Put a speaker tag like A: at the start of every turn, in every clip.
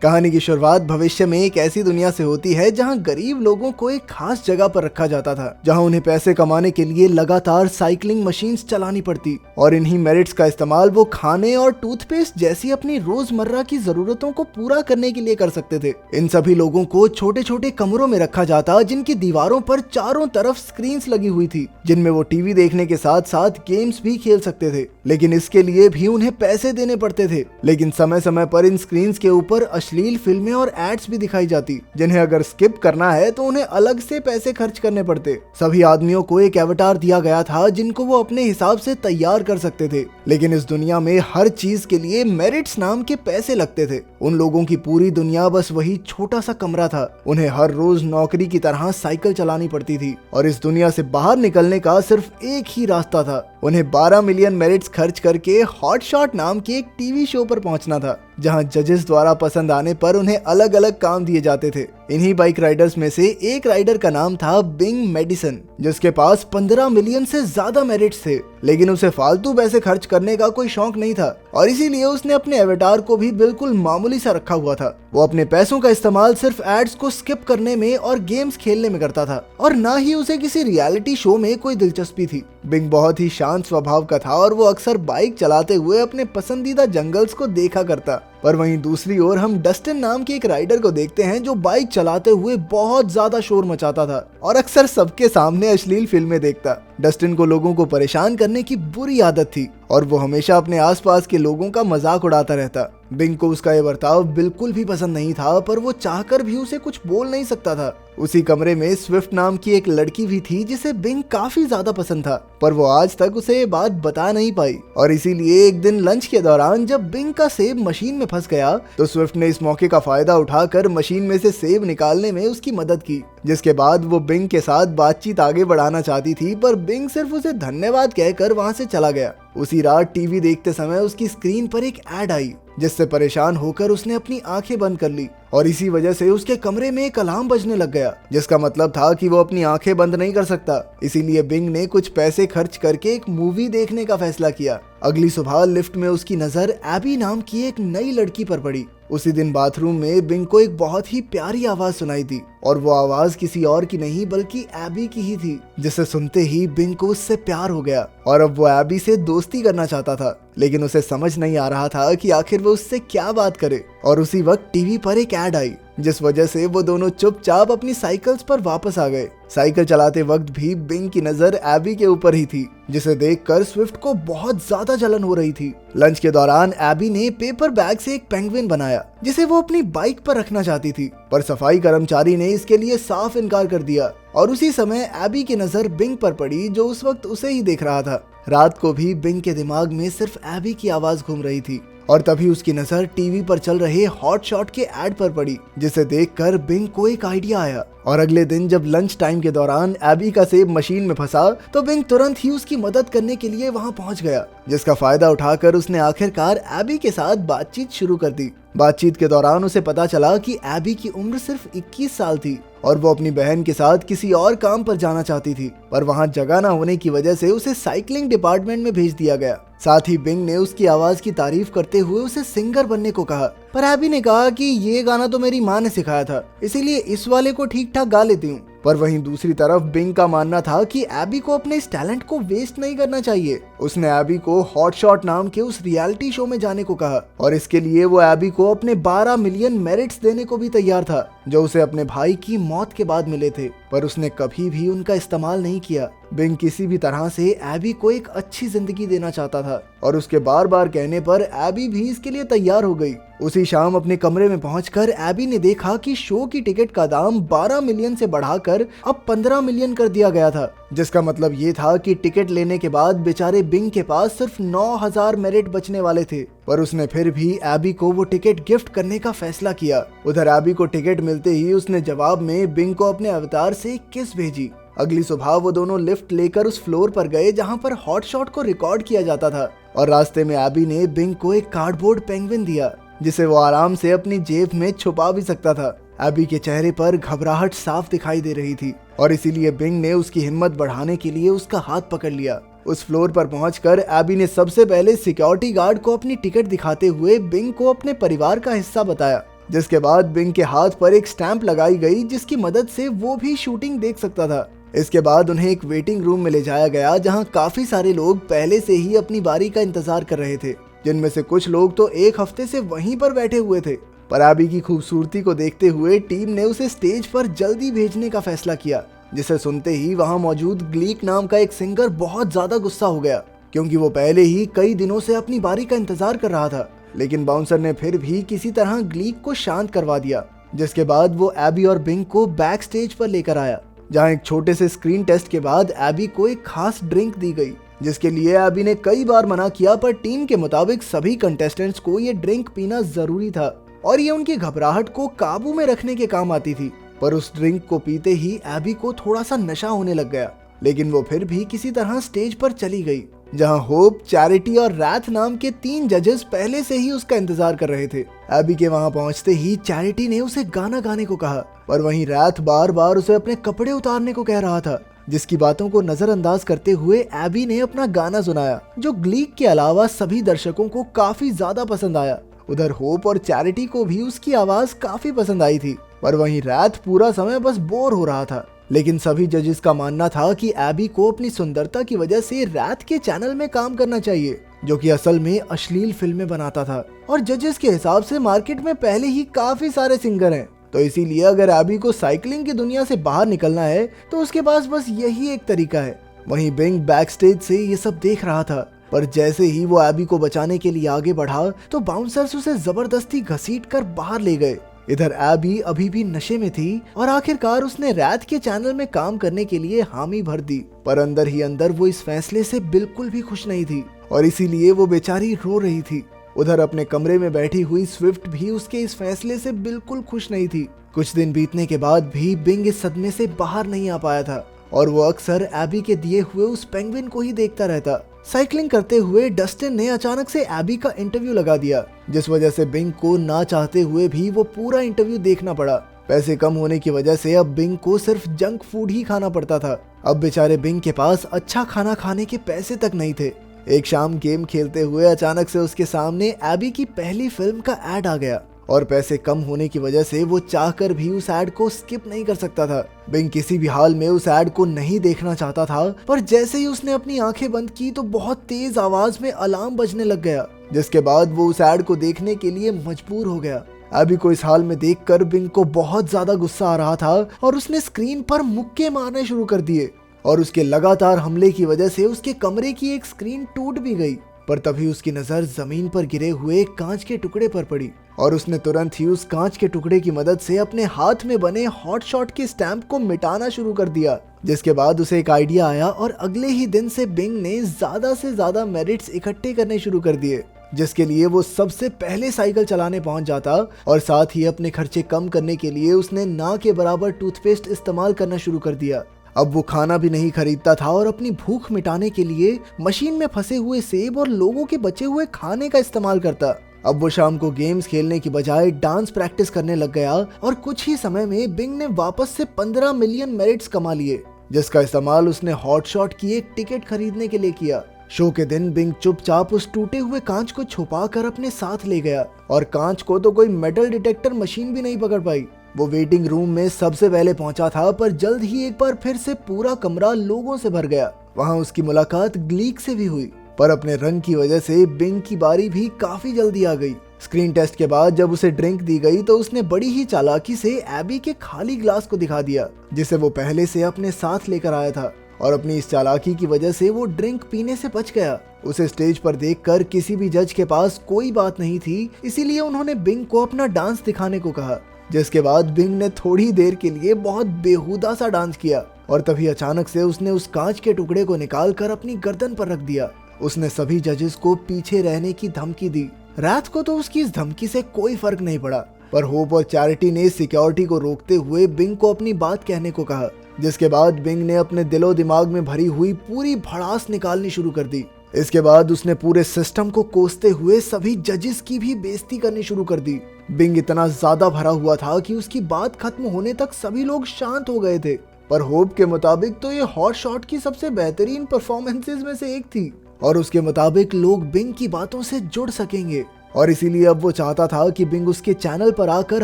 A: कहानी की शुरुआत भविष्य में एक ऐसी दुनिया से होती है जहां गरीब लोगों को एक खास जगह पर रखा जाता था, जहां उन्हें पैसे कमाने के लिए लगातार साइकिलिंग मशीन्स चलानी पड़ती और इन्हीं मेरिट्स का इस्तेमाल वो खाने और टूथपेस्ट जैसी अपनी रोजमर्रा की जरूरतों को पूरा करने के लिए कर सकते थे। इन सभी लोगों को छोटे छोटे कमरों में रखा जाता, जिनकी दीवारों पर चारों तरफ स्क्रीन्स लगी हुई थी, जिनमें वो टीवी देखने के साथ साथ गेम्स भी खेल सकते थे। लेकिन इसके लिए भी उन्हें पैसे देने पड़ते थे। लेकिन समय समय पर इन स्क्रीन्स के ऊपर अश्लील फिल्में और एड्स भी दिखाई जाती, जिन्हें अगर स्किप करना है तो उन्हें अलग से पैसे खर्च करने पड़ते। सभी आदमियों को एक एवतार दिया गया था जिनको वो अपने हिसाब से तैयार कर सकते थे। लेकिन इस दुनिया में हर चीज के लिए मेरिट्स नाम के पैसे लगते थे। उन लोगों की पूरी दुनिया बस वही छोटा सा कमरा था। उन्हें हर रोज नौकरी की तरह साइकिल चलानी पड़ती थी और इस दुनिया से बाहर निकलने का सिर्फ एक ही रास्ता था। उन्हें 12 मिलियन मेरिट्स खर्च करके हॉट शॉट नाम के एक टीवी शो पर पहुंचना था, जहां जजेस द्वारा पसंद आने पर उन्हें अलग अलग काम दिए जाते थे। इन्हीं बाइक राइडर्स में से एक राइडर का नाम था बिंग मेडिसन, जिसके पास 15 मिलियन से ज्यादा मेरिट्स थे। लेकिन उसे फालतू पैसे खर्च करने का कोई शौक नहीं था और इसीलिए उसने अपने एवेटार को भी बिल्कुल मामूली सा रखा हुआ था। वो अपने पैसों का इस्तेमाल सिर्फ एड्स को स्किप करने में और गेम्स खेलने में करता था और ना ही उसे किसी रियलिटी शो में कोई दिलचस्पी थी। बिंग बहुत ही शांत स्वभाव का था और वो अक्सर बाइक चलाते हुए अपने पसंदीदा जंगल्स को देखा करता। पर वहीं दूसरी ओर हम डस्टिन नाम के एक राइडर को देखते हैं जो बाइक चलाते हुए बहुत ज्यादा शोर मचाता था और अक्सर सबके सामने अश्लील फिल्में देखता। डस्टिन को लोगों को परेशान करने की बुरी आदत थी और वो हमेशा अपने आसपास के लोगों का मजाक उड़ाता रहता। बिंग को उसका ये बर्ताव बिल्कुल भी पसंद नहीं था, पर वो चाहकर भी उसे कुछ बोल नहीं सकता था। उसी कमरे में स्विफ्ट नाम की एक लड़की भी थी जिसे बिंग काफी ज्यादा पसंद था, पर वो आज तक उसे ये बात बता नहीं पाई और इसीलिए एक दिन लंच के दौरान जब बिंग का सेब मशीन में फंस गया तो स्विफ्ट ने इस मौके का फायदा उठाकर मशीन में से सेब निकालने में उसकी मदद की, जिसके बाद वो बिंग के साथ बातचीत आगे बढ़ाना चाहती थी, पर बिंग सिर्फ उसे धन्यवाद कहकर वहां से चला गया। उसी रात टीवी देखते समय उसकी स्क्रीन पर एक एड आई, जिससे परेशान होकर उसने अपनी आंखें बंद कर ली और इसी वजह से उसके कमरे में एक अलार्म बजने लग गया, जिसका मतलब था कि वो अपनी आंखें बंद नहीं कर सकता। इसीलिए बिंग ने कुछ पैसे खर्च करके एक मूवी देखने का फैसला किया। अगली सुबह लिफ्ट में उसकी नजर एबी नाम की एक नई लड़की पर पड़ी। उसी दिन बाथरूम में बिंग को एक बहुत ही प्यारी आवाज सुनाई दी और वो आवाज किसी और की नहीं बल्कि एबी की ही थी, जिसे सुनते ही बिंग को उससे प्यार हो गया और अब वो एबी से दोस्ती करना चाहता था। लेकिन उसे समझ नहीं आ रहा था कि आखिर वो उससे क्या बात करे और उसी वक्त टीवी पर एक ऐड आई, जिस वजह से वो दोनों चुपचाप अपनी साइकिल्स पर वापस आ गए। साइकिल चलाते वक्त भी बिंग की नजर एबी के ऊपर ही थी, जिसे देखकर स्विफ्ट को बहुत ज्यादा जलन हो रही थी। लंच के दौरान एबी ने पेपर बैग से एक पेंगुइन बनाया जिसे वो अपनी बाइक पर रखना चाहती थी, पर सफाई कर्मचारी ने इसके लिए साफ इनकार कर दिया और उसी समय एबी की नजर बिंग पर पड़ी, जो उस वक्त उसे ही देख रहा था। रात को भी बिंग के दिमाग में सिर्फ एबी की आवाज घूम रही थी और तभी उसकी नजर टीवी पर चल रहे हॉट शॉट के ऐड पर पड़ी, जिसे देखकर बिंग को एक आइडिया आया और अगले दिन जब लंच टाइम के दौरान एबी का सेब मशीन में फंसा तो बिंग तुरंत ही उसकी मदद करने के लिए वहां पहुंच गया, जिसका फायदा उठाकर उसने आखिरकार एबी के साथ बातचीत शुरू कर दी। बातचीत के दौरान उसे पता चला कि एबी की उम्र सिर्फ 21 साल थी और वो अपनी बहन के साथ किसी और काम पर जाना चाहती थी, पर वहां जगह न होने की वजह से उसे साइकिलिंग डिपार्टमेंट में भेज दिया गया। साथ ही बिंग ने उसकी आवाज की तारीफ करते हुए उसे सिंगर बनने को कहा, पर एबी ने कहा कि ये गाना तो मेरी माँ ने सिखाया था, इसीलिए इस वाले को ठीक ठाक गा लेती हूँ। पर वहीं दूसरी तरफ बिंग का मानना था कि एबी को अपने इस टैलेंट को वेस्ट नहीं करना चाहिए। उसने एबी को हॉट शॉट नाम के उस रियलिटी शो में जाने को कहा और इसके लिए वो एबी को अपने 12 मिलियन मेरिट्स देने को भी तैयार था, जो उसे अपने भाई की मौत के बाद मिले थे, पर उसने कभी भी उनका इस्तेमाल नहीं किया। बिंग किसी भी तरह से एबी को एक अच्छी जिंदगी देना चाहता था और उसके बार बार कहने पर एबी भी इसके लिए तैयार हो गई। उसी शाम अपने कमरे में पहुंचकर एबी ने देखा कि शो की टिकट का दाम 12 मिलियन से बढ़ाकर अब 15 मिलियन कर दिया गया था, जिसका मतलब ये था कि टिकट लेने के बाद बेचारे बिंग के पास सिर्फ 9000 मेरिट बचने वाले थे। पर उसने फिर भी एबी को वो टिकट गिफ्ट करने का फैसला किया। उधर एबी को टिकट मिलते ही उसने जवाब में बिंग को अपने अवतार से एक किस भेजी। अगली सुबह वो दोनों लिफ्ट लेकर उस फ्लोर पर गए जहां पर हॉट शॉट को रिकॉर्ड किया जाता था और रास्ते में एबी ने बिंग को एक कार्डबोर्ड पेंगुइन दिया, जिसे वो आराम से अपनी जेब में छुपा भी सकता था। एबी के चेहरे पर घबराहट साफ दिखाई दे रही थी और इसीलिए बिंग ने उसकी हिम्मत बढ़ाने के लिए उसका हाथ पकड़ लिया। उस फ्लोर पर पहुंचकर एबी ने सबसे पहले सिक्योरिटी गार्ड को अपनी टिकट दिखाते हुए बिंग को अपने परिवार का हिस्सा बताया जिसके बाद बिंग के हाथ पर एक स्टैंप लगाई गई जिसकी मदद से वो भी शूटिंग देख सकता था। इसके बाद उन्हें एक वेटिंग रूम में ले जाया गया जहां काफी सारे लोग पहले से ही अपनी बारी का इंतजार कर रहे थे, जिनमें से कुछ लोग तो एक हफ्ते से वहीं पर बैठे हुए थे। पर एबी की खूबसूरती को देखते हुए टीम ने उसे स्टेज पर जल्दी भेजने का फैसला किया, जिसे सुनते ही वहां मौजूद ग्लीक नाम का एक सिंगर बहुत ज्यादा गुस्सा हो गया, क्योंकि वो पहले ही कई दिनों से अपनी बारी का इंतजार कर रहा था। लेकिन बाउंसर ने फिर भी किसी तरह ग्लीक को शांत करवा दिया, जिसके बाद वो एबी और बिंग को बैक स्टेज पर लेकर आया, जहां एक छोटे से स्क्रीन टेस्ट के बाद एबी को एक खास ड्रिंक दी गई, जिसके लिए एबी ने कई बार मना किया, पर टीम के मुताबिक सभी कंटेस्टेंट्स को ये ड्रिंक पीना जरूरी था और ये उनकी घबराहट को काबू में रखने के काम आती थी। पर उस ड्रिंक को पीते ही एबी को थोड़ा सा नशा होने लग गया, लेकिन वो फिर भी किसी तरह स्टेज पर चली गई, जहां होप, चैरिटी और रैथ नाम के 3 जजेस पहले से ही उसका इंतजार कर रहे थे। एबी के वहां पहुंचते ही चैरिटी ने उसे गाना गाने को कहा, पर वहीं रैथ बार बार उसे अपने कपड़े उतारने को कह रहा था, जिसकी बातों को नजरअंदाज करते हुए एबी ने अपना गाना सुनाया, जो ग्लीक के अलावा सभी दर्शकों को काफी ज्यादा पसंद आया। उधर होप और चैरिटी को भी उसकी आवाज काफी पसंद आई थी, पर वहीं रैथ पूरा समय बस बोर हो रहा था। लेकिन सभी जजेस का मानना था कि एबी को अपनी सुंदरता की वजह से रैथ के चैनल में काम करना चाहिए, जो कि असल में अश्लील फिल्में बनाता था, और जजेस के हिसाब से मार्केट में पहले ही काफी सारे सिंगर हैं, तो इसीलिए अगर एबी को साइकिलिंग की दुनिया से बाहर निकलना है तो उसके पास बस यही एक तरीका है। वहीं बिंग बैक स्टेज से ये सब देख रहा था, पर जैसे ही वो एबी को बचाने के लिए आगे बढ़ा तो बाउंसर्स उसे जबरदस्ती घसीटकर बाहर ले गए। इधर एबी अभी भी नशे में थी और आखिरकार उसने रैथ के चैनल में काम करने के लिए हामी भर दी, पर अंदर ही अंदर वो इस फैसले से बिल्कुल भी खुश नहीं थी और इसीलिए वो बेचारी रो रही थी। उधर अपने कमरे में बैठी हुई स्विफ्ट भी उसके इस फैसले से बिल्कुल खुश नहीं थी। कुछ दिन बीतने के बाद भी बिंग इस सदमे से बाहर नहीं आ पाया था और वो अक्सर एबी के दिए हुए उस पेंगुइन को ही देखता रहता। साइकिलिंग करते हुए डस्टिन ने अचानक से एबी का इंटरव्यू लगा दिया, जिस वजह से बिंग को ना चाहते हुए भी वो पूरा इंटरव्यू देखना पड़ा। पैसे कम होने की वजह से अब बिंग को सिर्फ जंक फूड ही खाना पड़ता था। अब बेचारे बिंग के पास अच्छा खाना खाने के पैसे तक नहीं थे। एक शाम गेम खेलते हुए अचानक से उसके सामने एबी की पहली फिल्म का एड आ गया और पैसे कम होने की वजह से वो चाहकर भी उस एड को स्किप नहीं कर सकता था। बिंग किसी भी हाल में उस एड को नहीं देखना चाहता था, पर जैसे ही उसने अपनी आंखें बंद की तो बहुत तेज आवाज में अलार्म बजने लग गया, जिसके बाद वो उस एड को देखने के लिए मजबूर हो गया। एबी को इस हाल में देखकर बिंग को बहुत ज्यादा गुस्सा आ रहा था और उसने स्क्रीन पर मुक्के मारने शुरू कर दिए और उसके लगातार हमले की वजह से उसके कमरे की एक स्क्रीन टूट भी गई। पर तभी उसकी नजर जमीन पर गिरे हुए कांच के टुकड़े पर पड़ी और उसने तुरंत ही उस कांच के टुकड़े की मदद से अपने हाथ में बने हॉट शॉट के स्टैंप को मिटाना शुरू कर दिया, जिसके बाद उसे एक आइडिया आया और अगले ही दिन से बिंग ने ज्यादा से ज्यादा मेरिट्स इकट्ठे करने शुरू कर दिए, जिसके लिए वो सबसे पहले साइकिल चलाने पहुंच जाता और साथ ही अपने खर्चे कम करने के लिए उसने ना के बराबर टूथपेस्ट इस्तेमाल करना शुरू कर दिया। अब वो खाना भी नहीं खरीदता था और अपनी भूख मिटाने के लिए मशीन में फंसे हुए सेब और लोगों के बचे हुए खाने का इस्तेमाल करता। अब वो शाम को गेम्स खेलने की बजाय डांस प्रैक्टिस करने लग गया और कुछ ही समय में बिंग ने वापस से 15 मिलियन मेरिट्स कमा लिए, जिसका इस्तेमाल उसने हॉट शॉट की एक टिकट खरीदने के लिए किया। शो के दिन बिंग चुपचाप उस टूटे हुए कांच को छुपा कर अपने साथ ले गया और कांच को तो कोई मेटल डिटेक्टर मशीन भी नहीं पकड़ पाई। वो वेटिंग रूम में सबसे पहले पहुंचा था, पर जल्द ही एक बार फिर से पूरा कमरा लोगों से भर गया। वहां उसकी मुलाकात ग्लीक से भी हुई, पर अपने रंग की वजह से बिंग की बारी भी काफी जल्दी आ गई। स्क्रीन टेस्ट के बाद जब उसे ड्रिंक दी गई तो उसने बड़ी ही चालाकी से एबी के खाली ग्लास को दिखा दिया, जिसे वो पहले से अपने साथ लेकर आया था, और अपनी इस चालाकी की वजह से वो ड्रिंक पीने से बच गया। उसे स्टेज पर देखकर किसी भी जज के पास कोई बात नहीं थी, इसीलिए उन्होंने बिंग को अपना डांस दिखाने को कहा, जिसके बाद बिंग ने थोड़ी देर के लिए बहुत बेहुदा सा डांस किया और तभी अचानक से उसने उस कांच के टुकड़े को निकाल कर अपनी गर्दन पर रख दिया। उसने सभी जजेस को पीछे रहने की धमकी दी। रात को तो उसकी इस धमकी से कोई फर्क नहीं पड़ा, पर होप और चैरिटी ने सिक्योरिटी को रोकते हुए बिंग को अपनी बात कहने को कहा, जिसके बाद बिंग ने अपने दिलो दिमाग में भरी हुई पूरी भड़ास निकालनी शुरू कर दी। इसके बाद उसने पूरे सिस्टम को कोसते हुए सभी जजेस की भी बेइज्जती करनी शुरू कर दी। बिंग इतना ज्यादा भरा हुआ था कि उसकी बात खत्म होने तक सभी लोग शांत हो गए थे, पर होप के मुताबिक तो ये हॉट शॉट की सबसे बेहतरीन परफॉर्मेंसेस में से एक थी और उसके मुताबिक लोग बिंग की बातों से जुड़ सकेंगे। और इसीलिए अब वो चाहता था कि बिंग उसके चैनल पर आकर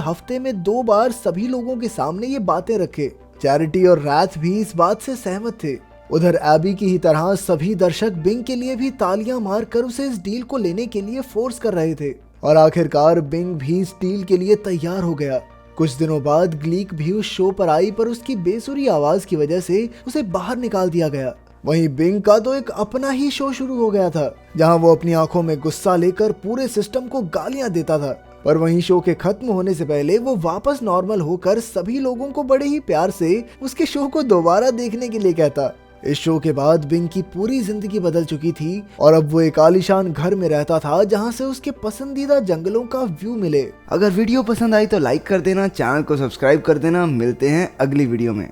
A: हफ्ते में 2 बार सभी लोगों के सामने ये बातें रखे। चैरिटी और रैथ भी इस बात से सहमत थे। उधर एबी की ही तरह सभी दर्शक बिंग के लिए भी तालियां मारकर उसे इस डील को लेने के लिए फोर्स कर रहे थे और आखिरकार बिंग भी इस डील के लिए तैयार हो गया। कुछ दिनों बाद ग्लीक भी उस शो पर आई, पर उसकी बेसुरी आवाज की वजह से उसे बाहर निकाल दिया गया। वहीं बिंग का तो एक अपना ही शो शुरू हो गया था, जहां वो अपनी आंखों में गुस्सा लेकर पूरे सिस्टम को गालियां देता था। पर वहीं शो के खत्म होने से पहले वो वापस नॉर्मल होकर सभी लोगों को बड़े ही प्यार से उसके शो को दोबारा देखने के लिए कहता। इस शो के बाद बिंग की पूरी जिंदगी बदल चुकी थी और अब वो एक आलीशान घर में रहता था, जहां से उसके पसंदीदा जंगलों का व्यू मिले।
B: अगर वीडियो पसंद आई तो लाइक कर देना, चैनल को सब्सक्राइब कर देना। मिलते हैं अगली वीडियो में।